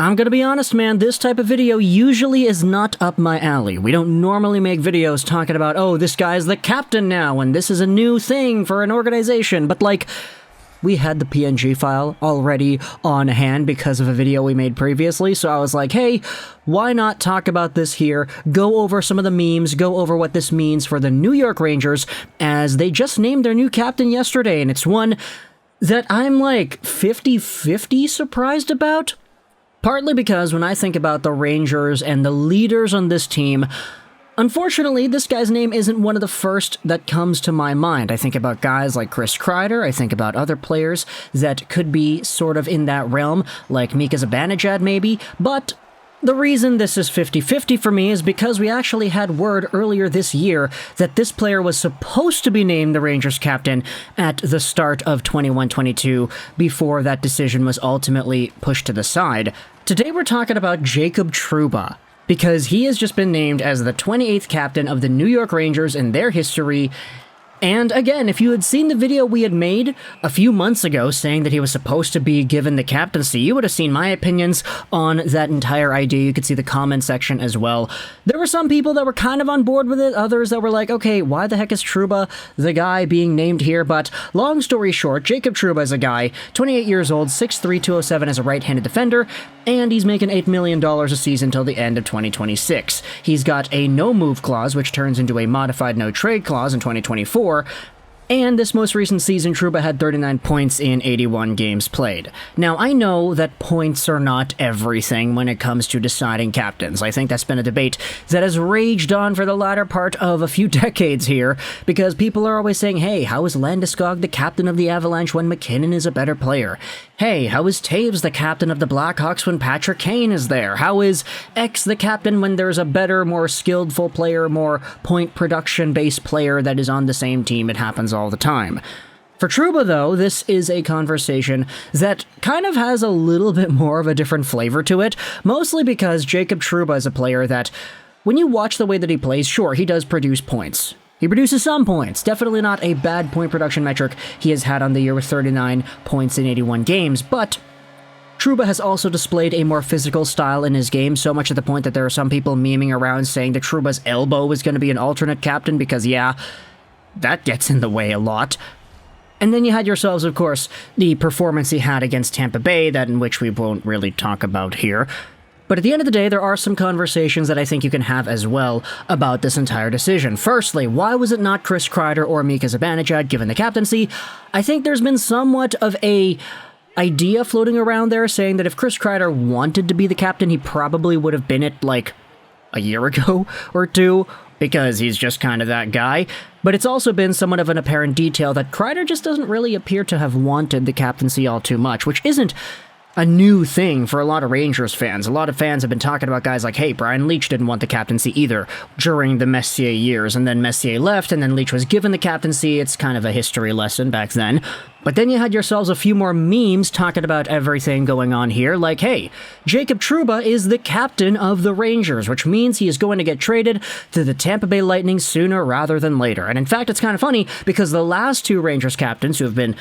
I'm gonna be honest, man, this type of video usually is not up my alley. We don't normally make videos talking about, oh, this guy's the captain now, and this is a new thing for an organization, but like, we had the PNG file already on hand because of a video we made previously, so I was like, hey, why not talk about this here, go over some of the memes, go over what this means for the New York Rangers, as they just named their new captain yesterday, and it's one that I'm like 50-50 surprised about. Partly because when I think about the Rangers and the leaders on this team, unfortunately, this guy's name isn't one of the first that comes to my mind. I think about guys like Chris Kreider, I think about other players that could be sort of in that realm, like Mika Zibanejad maybe, but the reason this is 50-50 for me is because we actually had word earlier this year that this player was supposed to be named the Rangers captain at the start of 21-22 before that decision was ultimately pushed to the side. Today we're talking about Jacob Trouba, because he has just been named as the 28th captain of the New York Rangers in their history. And again, if you had seen the video we had made a few months ago saying that he was supposed to be given the captaincy, you would have seen my opinions on that entire idea. You could see the comment section as well. There were some people that were kind of on board with it, others that were like, okay, why the heck is Trouba the guy being named here? But long story short, Jacob Trouba is a guy, 28 years old, 6'3", 207 as a right-handed defender, and he's making $8 million a season till the end of 2026. He's got a no-move clause, which turns into a modified no-trade clause in 2024, and this most recent season, Trouba had 39 points in 81 games played. Now, I know that points are not everything when it comes to deciding captains. I think that's been a debate that has raged on for the latter part of a few decades here, because people are always saying, hey, how is Landeskog the captain of the Avalanche when McKinnon is a better player? Hey, how is Taves the captain of the Blackhawks when Patrick Kane is there? How is X the captain when there's a better, more skillful player, more point production-based player that is on the same team? It happens all the time. For Trouba, though, this is a conversation that kind of has a little bit more of a different flavor to it, mostly because Jacob Trouba is a player that, when you watch the way that he plays, sure, he does produce points. He produces some points, definitely not a bad point production metric he has had on the year with 39 points in 81 games, but Trouba has also displayed a more physical style in his game, so much to the point that there are some people memeing around saying that Trouba's elbow is going to be an alternate captain because, yeah, that gets in the way a lot. And then you had yourselves, of course, the performance he had against Tampa Bay, that in which we won't really talk about here. But at the end of the day, there are some conversations that I think you can have as well about this entire decision. Firstly, why was it not Chris Kreider or Mika Zibanejad given the captaincy? I think there's been somewhat of a idea floating around there saying that if Chris Kreider wanted to be the captain, he probably would have been it like a year ago or two, because he's just kind of that guy. But it's also been somewhat of an apparent detail that Kreider just doesn't really appear to have wanted the captaincy all too much, which isn't a new thing for a lot of Rangers fans. A lot of fans have been talking about guys like, hey, Brian Leetch didn't want the captaincy either during the Messier years, and then Messier left, and then Leetch was given the captaincy. It's kind of a history lesson back then. But then you had yourselves a few more memes talking about everything going on here, like, hey, Jacob Trouba is the captain of the Rangers, which means he is going to get traded to the Tampa Bay Lightning sooner rather than later. And in fact, it's kind of funny, because the last two Rangers captains who have been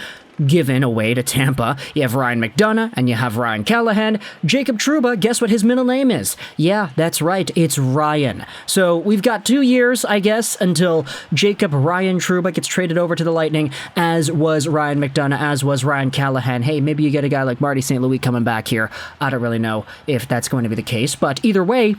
given away to Tampa, you have Ryan McDonough and you have Ryan Callahan. Jacob Trouba, guess what his middle name is? Yeah, that's right, it's Ryan. So we've got 2 years, I guess, until Jacob Ryan Trouba gets traded over to the Lightning, as was Ryan McDonough, as was Ryan Callahan. Hey, maybe you get a guy like Marty St. Louis coming back here. I don't really know if that's going to be the case, but either way,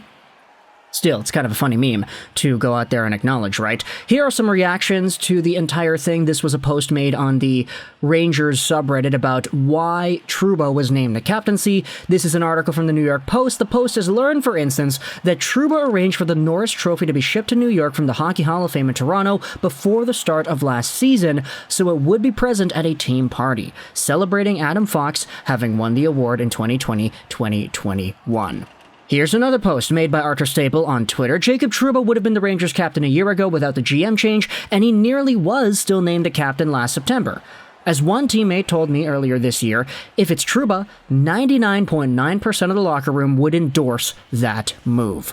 still, it's kind of a funny meme to go out there and acknowledge, right? Here are some reactions to the entire thing. This was a post made on the Rangers subreddit about why Trouba was named the captaincy. This is an article from the New York Post. The Post has learned, for instance, that Trouba arranged for the Norris Trophy to be shipped to New York from the Hockey Hall of Fame in Toronto before the start of last season, so it would be present at a team party, celebrating Adam Fox having won the award in 2020-2021. Here's another post made by Arthur Staple on Twitter. Jacob Trouba would have been the Rangers captain a year ago without the GM change, and he nearly was still named the captain last September. As one teammate told me earlier this year, if it's Trouba, 99.9% of the locker room would endorse that move.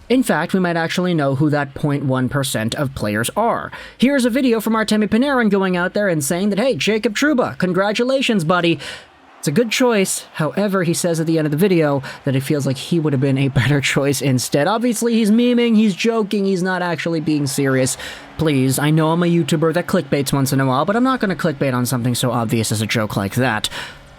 In fact, we might actually know who that 0.1% of players are. Here's a video from Artemi Panarin going out there and saying that, hey, Jacob Trouba, congratulations, buddy. It's a good choice. However, he says at the end of the video that it feels like he would have been a better choice instead. Obviously, he's memeing, he's joking, he's not actually being serious. Please, I know I'm a YouTuber that clickbaits once in a while, but I'm not going to clickbait on something so obvious as a joke like that.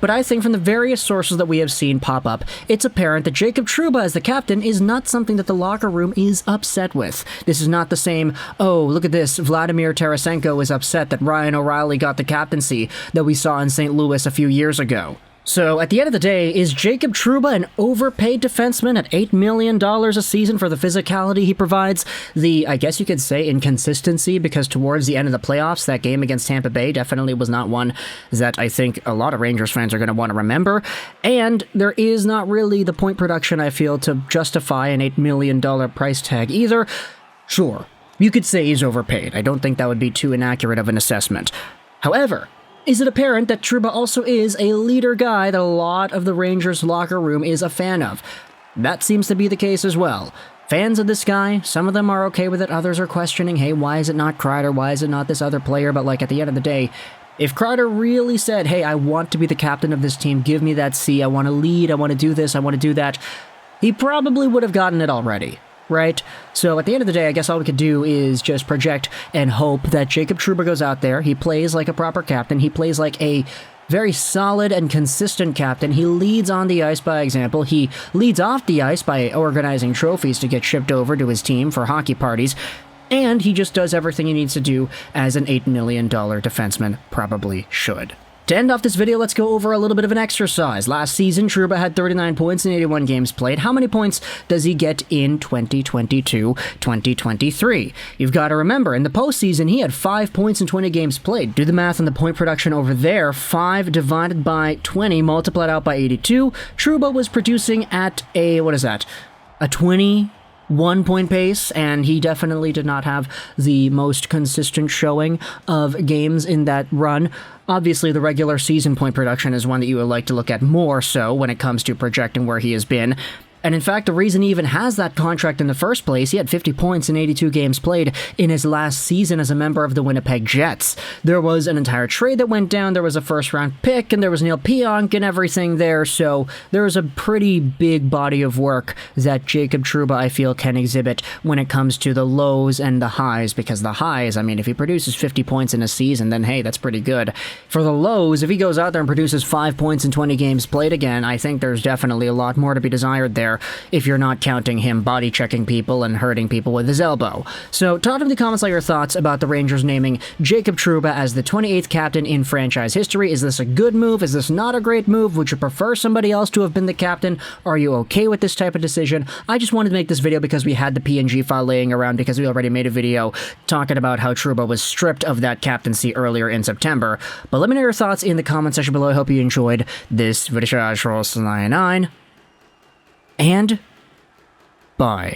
But I think from the various sources that we have seen pop up, it's apparent that Jacob Trouba as the captain is not something that the locker room is upset with. This is not the same, oh, look at this, Vladimir Tarasenko is upset that Ryan O'Reilly got the captaincy that we saw in St. Louis a few years ago. So, at the end of the day, is Jacob Trouba an overpaid defenseman at $8 million a season for the physicality he provides? The, I guess you could say, inconsistency, because towards the end of the playoffs, that game against Tampa Bay definitely was not one that I think a lot of Rangers fans are going to want to remember. And there is not really the point production, I feel, to justify an $8 million price tag either. Sure, you could say he's overpaid. I don't think that would be too inaccurate of an assessment. However, is it apparent that Trouba also is a leader guy that a lot of the Rangers locker room is a fan of? That seems to be the case as well. Fans of this guy, some of them are okay with it, others are questioning, hey, why is it not Kreider, why is it not this other player? But like at the end of the day, if Kreider really said, hey, I want to be the captain of this team, give me that C, I want to lead, I want to do this, I want to do that, he probably would have gotten it already. Right? So at the end of the day, I guess all we could do is just project and hope that Jacob Trouba goes out there, he plays like a proper captain, he plays like a very solid and consistent captain, he leads on the ice by example, he leads off the ice by organizing trophies to get shipped over to his team for hockey parties, and he just does everything he needs to do as an $8 million defenseman probably should. To end off this video, let's go over a little bit of an exercise. Last season, Trouba had 39 points in 81 games played. How many points does he get in 2022-2023? You've got to remember, in the postseason, he had 5 points in 20 games played. Do the math on the point production over there. 5 divided by 20, multiplied out by 82. Trouba was producing at a, what is that? A 21-point pace, and he definitely did not have the most consistent showing of games in that run. Obviously, the regular season point production is one that you would like to look at more so when it comes to projecting where he has been. And in fact, the reason he even has that contract in the first place, he had 50 points in 82 games played in his last season as a member of the Winnipeg Jets. There was an entire trade that went down, there was a first-round pick, and there was Neil Pionk and everything there, so there was a pretty big body of work that Jacob Trouba, I feel, can exhibit when it comes to the lows and the highs, because the highs, I mean, if he produces 50 points in a season, then hey, that's pretty good. For the lows, if he goes out there and produces 5 points in 20 games played again, I think there's definitely a lot more to be desired there, if you're not counting him body-checking people and hurting people with his elbow. So, talk in the comments all your thoughts about the Rangers naming Jacob Trouba as the 28th captain in franchise history. Is this a good move? Is this not a great move? Would you prefer somebody else to have been the captain? Are you okay with this type of decision? I just wanted to make this video because we had the PNG file laying around because we already made a video talking about how Trouba was stripped of that captaincy earlier in September. But let me know your thoughts in the comment section below. I hope you enjoyed this video. And bye.